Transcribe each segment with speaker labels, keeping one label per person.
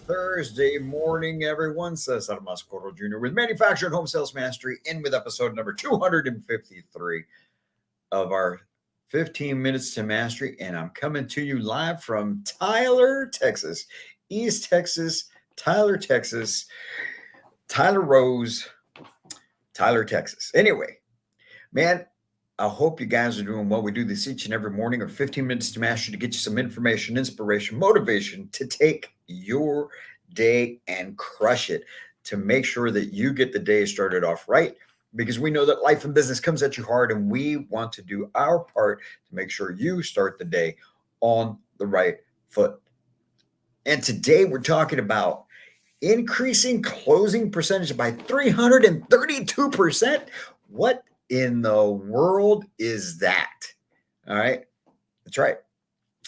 Speaker 1: Thursday morning, everyone. Says Adamas Coro Jr. with Manufacturing Home Sales Mastery in with episode number 253 of our 15 Minutes to Mastery. And I'm coming to you live from Tyler, Texas, East Texas, Tyler, Texas, Tyler Rose, Tyler, Texas. Anyway, man, I hope you guys are doing well. We do this each and every morning or 15 minutes to mastery to get you some information, inspiration, motivation to take your day and crush it, to make sure that you get the day started off right. Because we know that life and business comes at you hard, and we want to do our part to make sure you start the day on the right foot. And today we're talking about increasing closing percentage by 332%. What in the world is that? All right. That's right.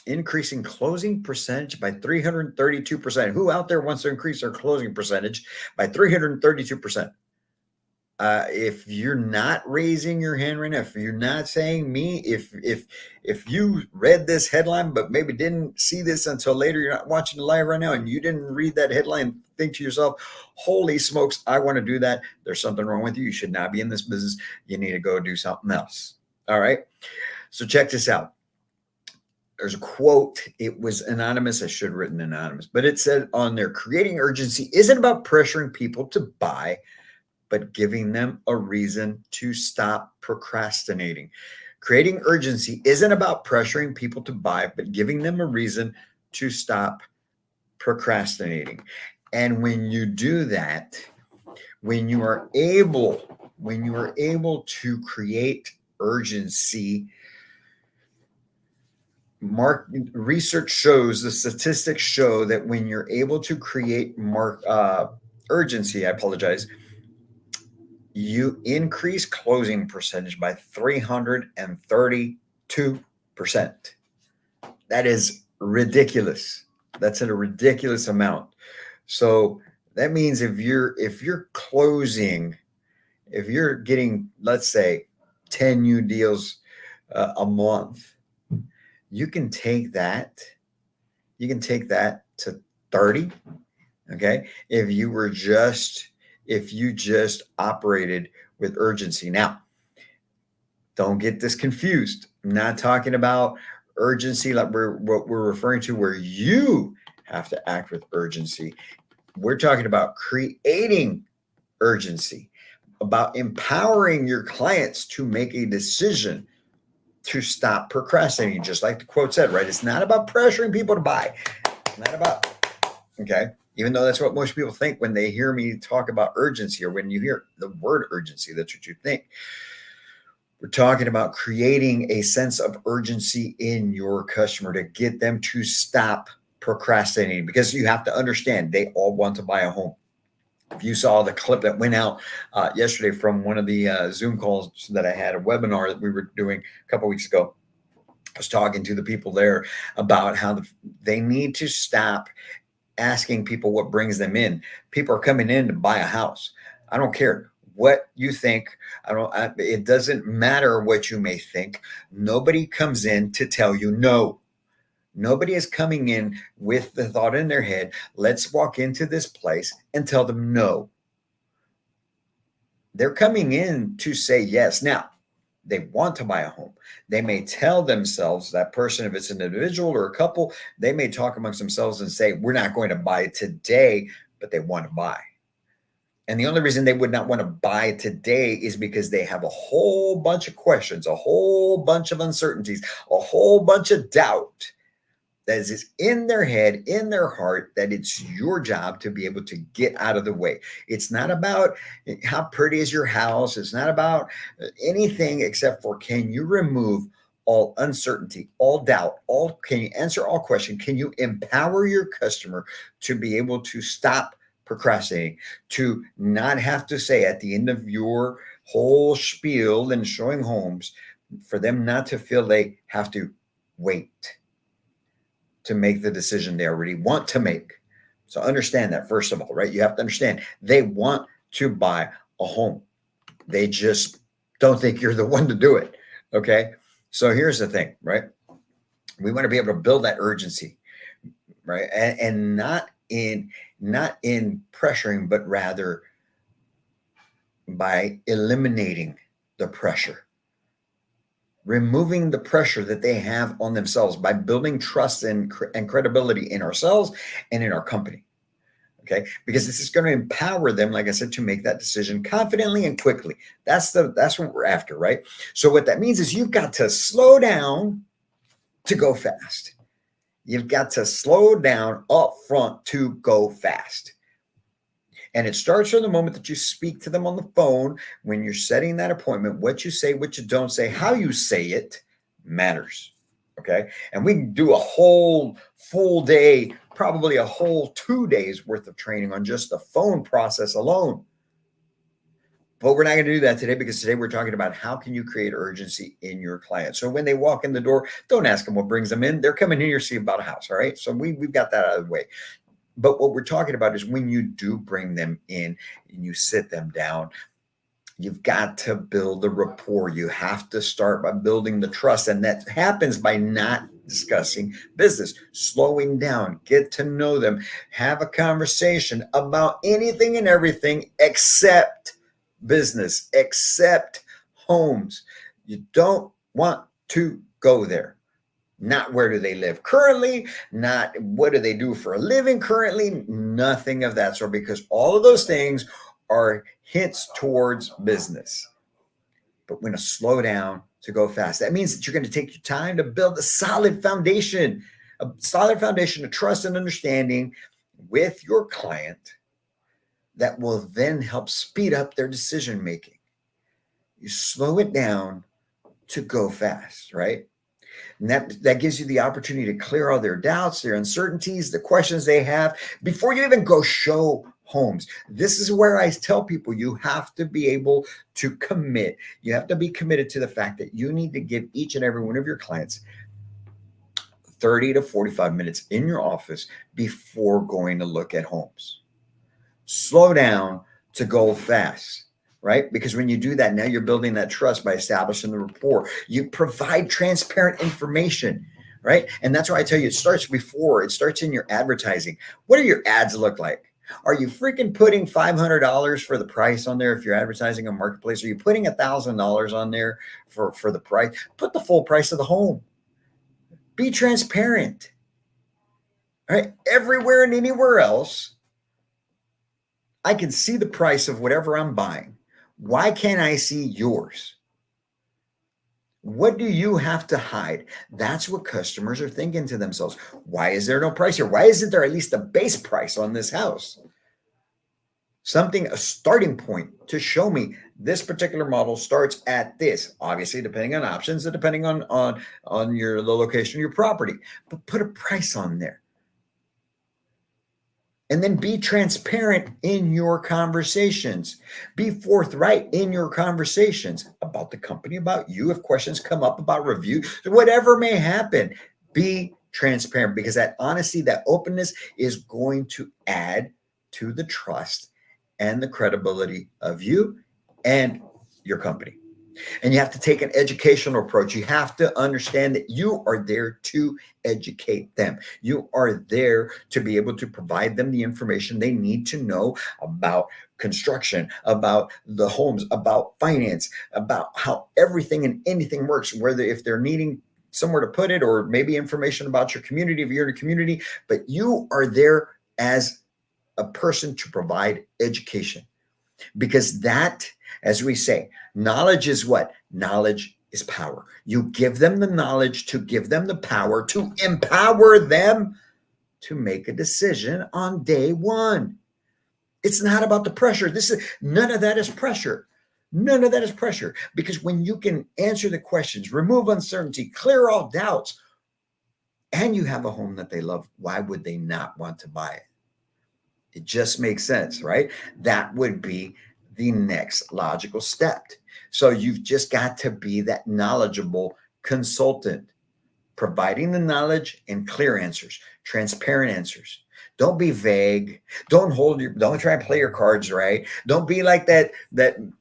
Speaker 1: Increasing closing percentage by 332%. Who out there wants to increase their closing percentage by 332%? If you're not raising your hand right now, if you're not saying me, if you read this headline but maybe didn't see this until later, you're not watching the live right now, and you didn't read that headline, think to yourself, holy smokes, I want to do that. There's something wrong with you. You should not be in this business. You need to go do something else. All right. So check this out. There's a quote. It was anonymous. I should have written anonymous, but it said on there, creating urgency isn't about pressuring people to buy, but giving them a reason to stop procrastinating. Creating urgency isn't about pressuring people to buy, but giving them a reason to stop procrastinating. And when you do that, when you are able to create urgency, research shows, the statistics show that when you're able to create urgency, you increase closing percentage by 332%. That is ridiculous. That's a ridiculous amount. So that means if you're closing, if you're getting, let's say, 10 new deals a month, you can take that to 30. Okay. If you just operated with urgency. Now, don't get this confused. I'm not talking about urgency like what we're referring to where you have to act with urgency. We're talking about creating urgency, about empowering your clients to make a decision to stop procrastinating, just like the quote said, right? It's not about pressuring people to buy. It's not about, okay? Even though that's what most people think when they hear me talk about urgency, or when you hear the word urgency, that's what you think. We're talking about creating a sense of urgency in your customer to get them to stop procrastinating, because you have to understand they all want to buy a home. If you saw the clip that went out yesterday from one of the Zoom calls that I had, a webinar that we were doing a couple of weeks ago, I was talking to the people there about how they need to stop asking people what brings them in. People are coming in to buy a house. I don't care what you think. It doesn't matter what you may think. Nobody comes in to tell you no. Nobody is coming in with the thought in their head, let's walk into this place and tell them no. They're coming in to say yes. Now, they want to buy a home. They may tell themselves, that person, if it's an individual or a couple, they may talk amongst themselves and say, we're not going to buy today, but they want to buy. And the only reason they would not want to buy today is because they have a whole bunch of questions, a whole bunch of uncertainties, a whole bunch of doubt that is in their head, in their heart, that it's your job to be able to get out of the way. It's not about how pretty is your house. It's not about anything except for, can you remove all uncertainty, all doubt, can you answer all questions? Can you empower your customer to be able to stop procrastinating, to not have to say at the end of your whole spiel and showing homes, for them not to feel they have to wait to make the decision they already want to make. So understand that, first of all, right? You have to understand they want to buy a home. They just don't think you're the one to do it. Okay. So here's the thing, right? We want to be able to build that urgency, right? And not in not in pressuring, but rather by eliminating the pressure, removing the pressure that they have on themselves by building trust and credibility in ourselves and in our company. Okay, because this is going to empower them, like I said, to make that decision confidently and quickly. That's what we're after, right? So what that means is you've got to slow down to go fast. You've got to slow down up front to go fast. And it starts from the moment that you speak to them on the phone, when you're setting that appointment. What you say, what you don't say, how you say it matters. Okay. And we can do a whole full day, probably a whole 2 days worth of training on just the phone process alone. But we're not going to do that today, because today we're talking about how can you create urgency in your client. So when they walk in the door, don't ask them what brings them in. They're coming in here to see about a house. All right. So we've got that out of the way. But what we're talking about is when you do bring them in and you sit them down, you've got to build the rapport. You have to start by building the trust. And that happens by not discussing business, slowing down, get to know them, have a conversation about anything and everything except business, except homes. You don't want to go there. Not where do they live currently, not what do they do for a living currently, nothing of that sort, because all of those things are hints towards business. But we're going to slow down to go fast. That means that you're going to take your time to build a solid foundation of trust and understanding with your client that will then help speed up their decision making. You slow it down to go fast, right? And that gives you the opportunity to clear all their doubts, their uncertainties, the questions they have before you even go show homes. This is where I tell people you have to be able to commit. You have to be committed to the fact that you need to give each and every one of your clients 30 to 45 minutes in your office before going to look at homes. Slow down to go fast. Right? Because when you do that, now you're building that trust by establishing the rapport. You provide transparent information, right? And that's why I tell you, it starts in your advertising. What do your ads look like? Are you freaking putting $500 for the price on there if you're advertising on Marketplace? Are you putting $1,000 on there for the price? Put the full price of the home. Be transparent. All right? Everywhere and anywhere else, I can see the price of whatever I'm buying. Why can't I see yours? What do you have to hide? That's what customers are thinking to themselves. Why is there no price here? Why isn't there at least a base price on this house? A starting point to show me this particular model starts at this, obviously depending on options and depending on the location of your property, but put a price on there. And then be transparent in your conversations. Be forthright in your conversations about the company, about you. If questions come up about review, whatever may happen, be transparent, because that honesty, that openness is going to add to the trust and the credibility of you and your company. And you have to take an educational approach. You have to understand that you are there to educate them. You are there to be able to provide them the information they need to know about construction, about the homes, about finance, about how everything and anything works, whether if they're needing somewhere to put it or maybe information about your community, if you're in a community, but you are there as a person to provide education. Because that, as we say, knowledge is what? Knowledge is power. You give them the knowledge to give them the power to empower them to make a decision on day one. It's not about the pressure. None of that is pressure. None of that is pressure. Because when you can answer the questions, remove uncertainty, clear all doubts, and you have a home that they love, why would they not want to buy it? It just makes sense, right? That would be the next logical step. So you've just got to be that knowledgeable consultant, providing the knowledge and clear answers, transparent answers. Don't be vague. Don't try and play your cards right. Don't be like that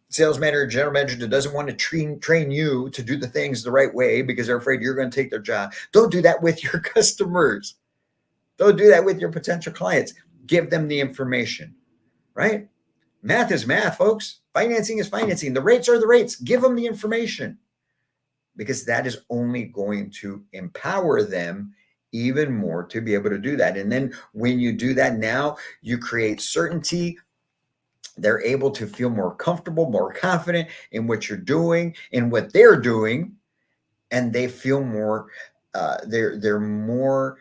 Speaker 1: sales manager, general manager that doesn't want to train you to do the things the right way because they're afraid you're going to take their job. Don't do that with your customers. Don't do that with your potential clients. Give them the information, right? Math is math, folks. Financing is financing. The rates are the rates. Give them the information, because that is only going to empower them even more to be able to do that. And then when you do that, now you create certainty. They're able to feel more comfortable, more confident in what you're doing, in what they're doing, and they feel more. They're more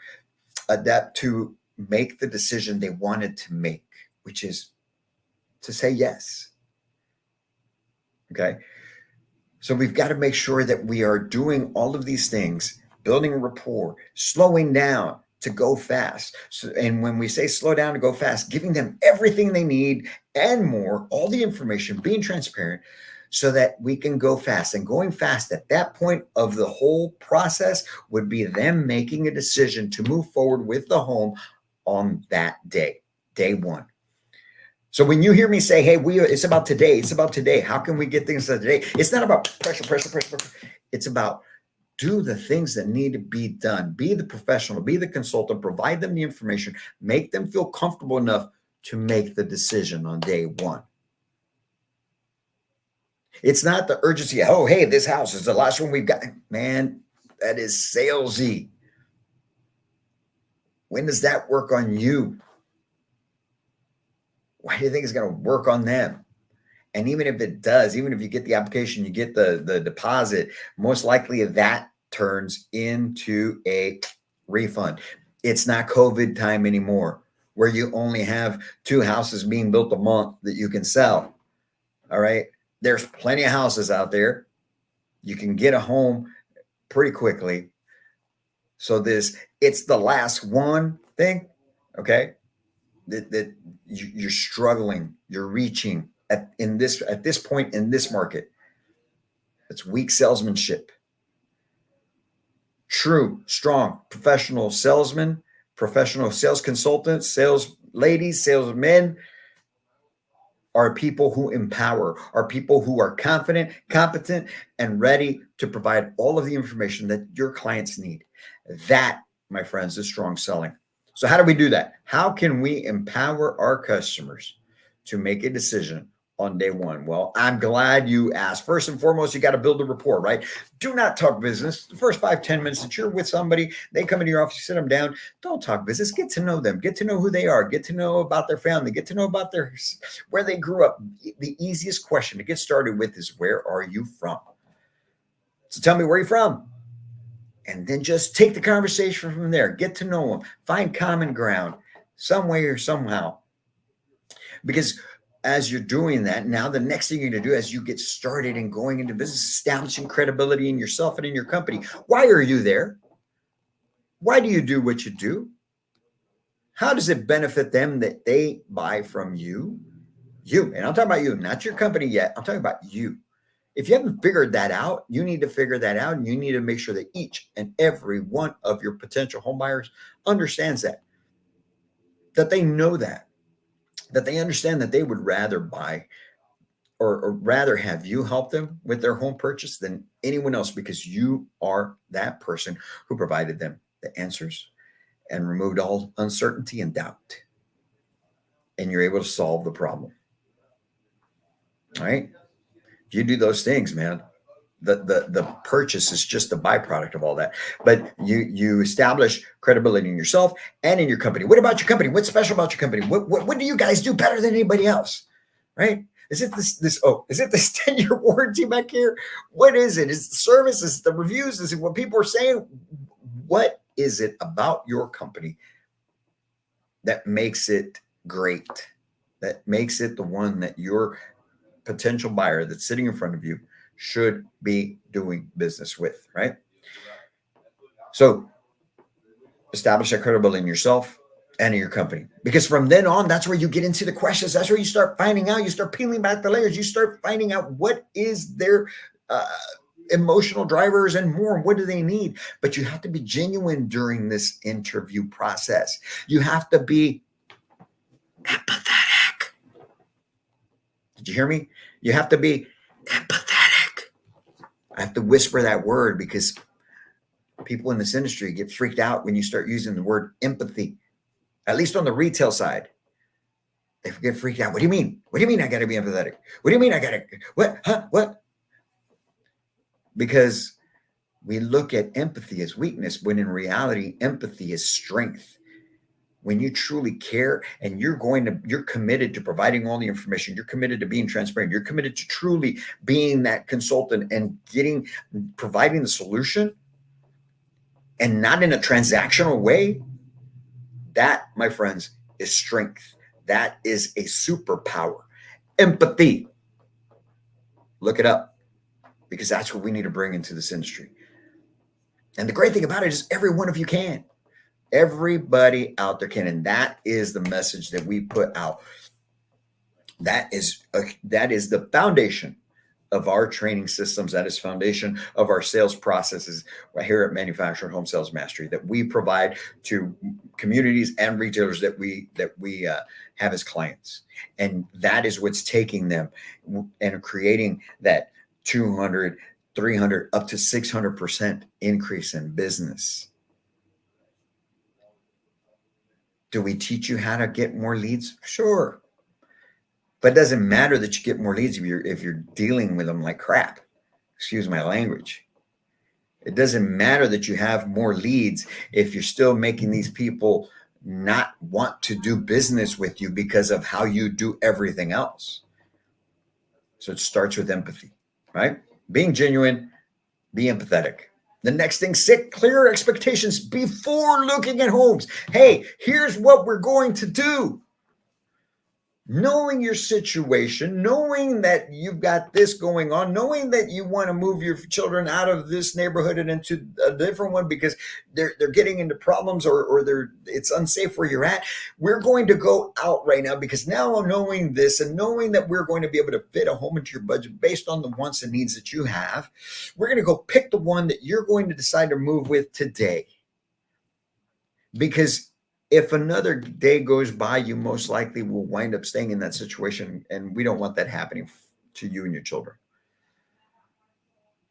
Speaker 1: adept to make the decision they wanted to make, which is to say yes. Okay. So we've got to make sure that we are doing all of these things, building a rapport, slowing down to go fast. So, and when we say slow down to go fast, giving them everything they need and more, all the information, being transparent so that we can go fast. And going fast at that point of the whole process would be them making a decision to move forward with the home on that day, day one. So when you hear me say, hey, it's about today. It's about today. How can we get things done today? It's not about pressure. It's about do the things that need to be done. Be the professional, be the consultant, provide them the information, make them feel comfortable enough to make the decision on day one. It's not the urgency. Oh, hey, this house is the last one we've got. Man, that is salesy. When does that work on you? Why do you think it's going to work on them? And even if it does, even if you get the application, you get the deposit, most likely that turns into a refund. It's not COVID time anymore, where you only have 2 houses being built a month that you can sell. All right. There's plenty of houses out there. You can get a home pretty quickly. So it's the last one thing. Okay. That you're struggling, you're reaching at this point in this market. It's weak salesmanship. True, strong, professional salesmen, professional sales consultants, sales ladies, salesmen are people who empower, are people who are confident, competent, and ready to provide all of the information that your clients need. That, my friends, is strong selling. So how do we do that? How can we empower our customers to make a decision on day one? Well, I'm glad you asked. First and foremost, you got to build a rapport, right? Do not talk business. The first 5-10 minutes that you're with somebody, they come into your office, you sit them down. Don't talk business. Get to know them. Get to know who they are. Get to know about their family. Get to know about where they grew up. The easiest question to get started with is, where are you from? So tell me where you're from. And then just take the conversation from there. Get to know them. Find common ground some way or somehow. Because as you're doing that, now the next thing you're going to do as you get started and going into business, establishing credibility in yourself and in your company. Why are you there? Why do you do what you do? How does it benefit them that they buy from you? You. And I'm talking about you, not your company yet. I'm talking about you. If you haven't figured that out, you need to figure that out, and you need to make sure that each and every one of your potential home buyers understands that they know that they understand that they would rather buy or rather have you help them with their home purchase than anyone else, because you are that person who provided them the answers and removed all uncertainty and doubt. And you're able to solve the problem. All right. If you do those things, man, the purchase is just a byproduct of all that. But you establish credibility in yourself and in your company. What about your company? What's special about your company? What do you guys do better than anybody else? Right? Is it this 10-year warranty back here? What is it? Is it the service? Is it the reviews? Is it what people are saying? What is it about your company that makes it great? That makes it the one that your potential buyer that's sitting in front of you should be doing business with, right? So establish that credibility in yourself and in your company, because from then on, that's where you get into the questions. That's where you start finding out, you start peeling back the layers. You start finding out what is their emotional drivers and more. What do they need? But you have to be genuine during this interview process. You have to be empathetic. Did you hear me? You have to be empathetic. I have to whisper that word because people in this industry get freaked out when you start using the word empathy. at least on the retail side. They get freaked out. What do you mean? What do you mean I got to be empathetic? What do you mean I got to, what? Huh? What? Because we look at empathy as weakness when in reality, empathy is strength. When you truly care and you're committed to providing all the information, you're committed to being transparent, you're committed to truly being that consultant and providing the solution and not in a transactional way, that, my friends, is strength. That is a superpower. Empathy. Look it up because that's what we need to bring into this industry. And the great thing about it is every one of you can. Everybody out there can. And that is the message that we put out. That is the foundation of our training systems. That is foundation of our sales processes right here at Manufactured Home Sales Mastery that we provide to communities and retailers that we have as clients. And that is what's taking them and creating that 200, 300, up to 600% increase in business. Do we teach you how to get more leads? Sure. But it doesn't matter that you get more leads if you're dealing with them like crap. Excuse my language. It doesn't matter that you have more leads if you're still making these people not want to do business with you because of how you do everything else. So it starts with empathy, right? Being genuine, be empathetic. The next thing, set clear expectations before looking at homes. Hey, here's what we're going to do. Knowing your situation, knowing that you've got this going on, knowing that you want to move your children out of this neighborhood and into a different one because they're getting into problems or it's unsafe where you're at. We're going to go out right now because now knowing this and knowing that we're going to be able to fit a home into your budget based on the wants and needs that you have, we're going to go pick the one that you're going to decide to move with today. Because if another day goes by, you most likely will wind up staying in that situation. And we don't want that happening to you and your children.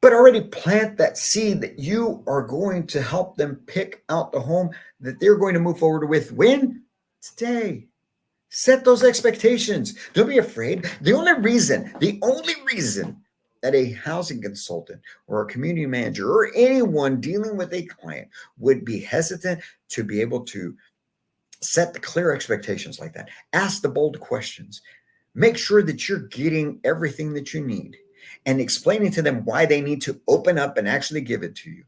Speaker 1: But already plant that seed that you are going to help them pick out the home that they're going to move forward with. When? Today. Set those expectations. Don't be afraid. The only reason that a housing consultant or a community manager or anyone dealing with a client would be hesitant to be able to set the clear expectations like that. Ask the bold questions. Make sure that you're getting everything that you need and explaining to them why they need to open up and actually give it to you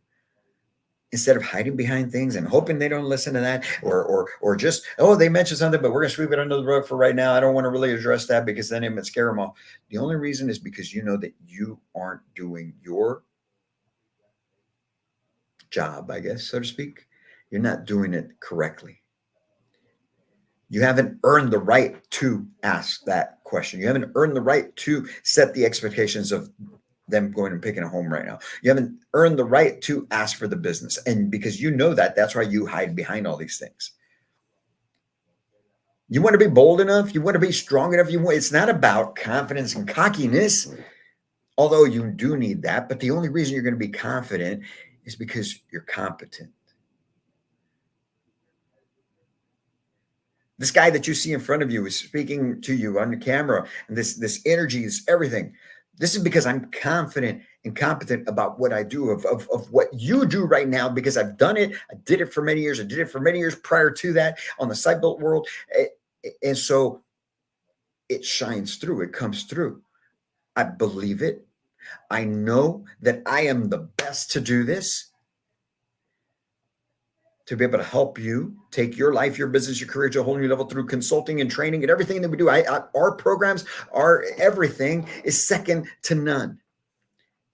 Speaker 1: instead of hiding behind things and hoping they don't listen to that or just, oh, they mentioned something, but we're going to sweep it under the rug for right now. I don't want to really address that because then it might scare them off. The only reason is because you know that you aren't doing your job, I guess, so to speak. You're not doing it correctly. You haven't earned the right to ask that question. You haven't earned the right to set the expectations of them going and picking a home right now. You haven't earned the right to ask for the business. And because you know that, that's why you hide behind all these things. You want to be bold enough. You want to be strong enough. It's not about confidence and cockiness, although you do need that. But the only reason you're going to be confident is because you're competent. This guy that you see in front of you is speaking to you on the camera, and this energy is everything. This is because I'm confident and competent about what I do, of what you do right now, because I've done it. I did it for many years. I did it for many years prior to that on the site built world. And so it shines through. It comes through. I believe it. I know that I am the best to do this, to be able to help you take your life, your business, your career to a whole new level through consulting and training and everything that we do. Our programs, our everything is second to none.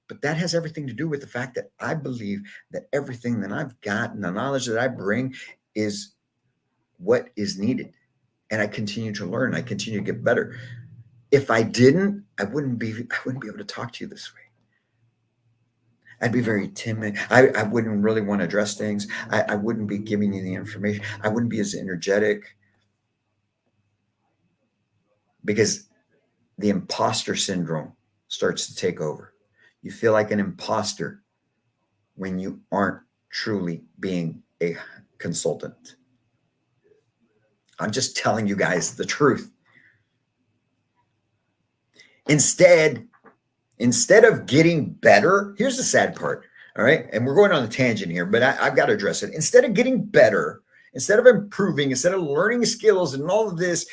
Speaker 1: But that has everything to do with the fact that I believe that everything that I've got and the knowledge that I bring is what is needed. And I continue to learn. I continue to get better. If I didn't, I wouldn't be able to talk to you this way. I'd be very timid. I wouldn't really want to address things. I wouldn't be giving you the information. I wouldn't be as energetic because the imposter syndrome starts to take over. You feel like an imposter when you aren't truly being a consultant. I'm just telling you guys the truth. Instead of getting better, here's the sad part. All right. And we're going on a tangent here, but I've got to address it. Instead of getting better, instead of improving, instead of learning skills and all of this,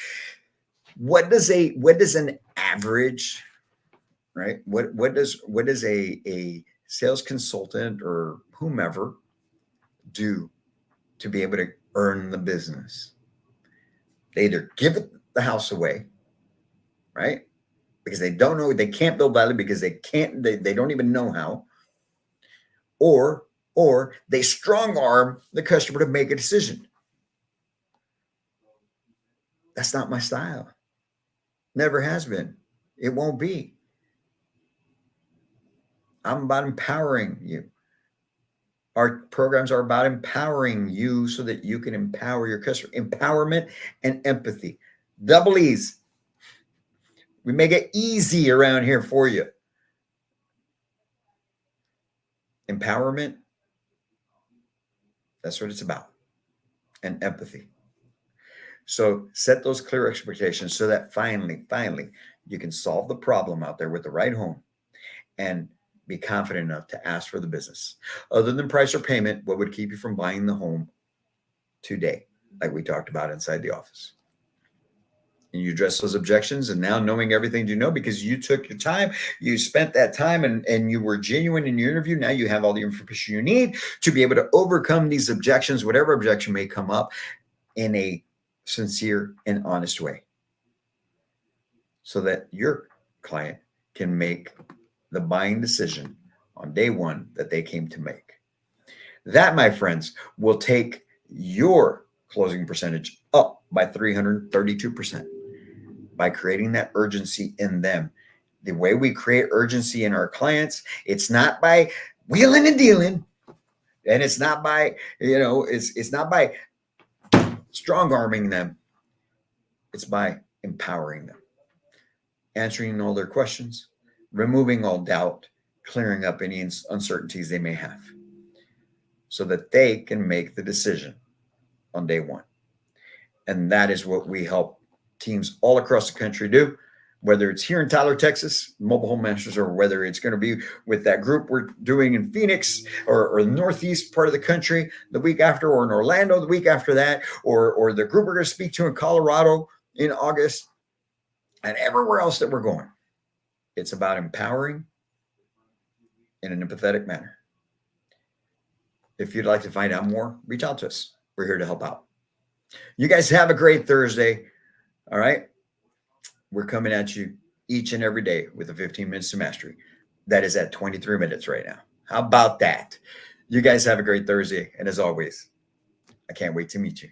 Speaker 1: what does an average, right? What does a sales consultant or whomever do to be able to earn the business? They either give the house away, right? Because they don't know, they can't build value because they don't even know how, or they strong arm the customer to make a decision. That's not my style. Never has been. It won't be. I'm about empowering you. Our programs are about empowering you so that you can empower your customer. Empowerment and empathy. Double E's. We make it easy around here for you. Empowerment. That's what it's about. And empathy. So set those clear expectations so that finally, you can solve the problem out there with the right home and be confident enough to ask for the business. Other than price or payment, what would keep you from buying the home today, like we talked about inside the office? And you address those objections, and now knowing everything you know because you took your time, you spent that time and you were genuine in your interview. Now you have all the information you need to be able to overcome these objections, whatever objection may come up, in a sincere and honest way, so that your client can make the buying decision on day one that they came to make. That, my friends, will take your closing percentage up by 332% by creating that urgency in them. The way we create urgency in our clients, it's not by wheeling and dealing, and it's not by, it's not by strong arming them. It's by empowering them, answering all their questions, removing all doubt, clearing up any uncertainties they may have, so that they can make the decision on day one. And that is what we help teams all across the country do, whether it's here in Tyler, Texas, Mobile Home Masters, or whether it's going to be with that group we're doing in Phoenix or the Northeast part of the country the week after, or in Orlando the week after that, or the group we're going to speak to in Colorado in August, and everywhere else that we're going. It's about empowering in an empathetic manner. If you'd like to find out more, reach out to us. We're here to help out. You guys have a great Thursday. All right. We're coming at you each and every day with a 15 minutes to mastery. That is at 23 minutes right now. How about that? You guys have a great Thursday. And as always, I can't wait to meet you.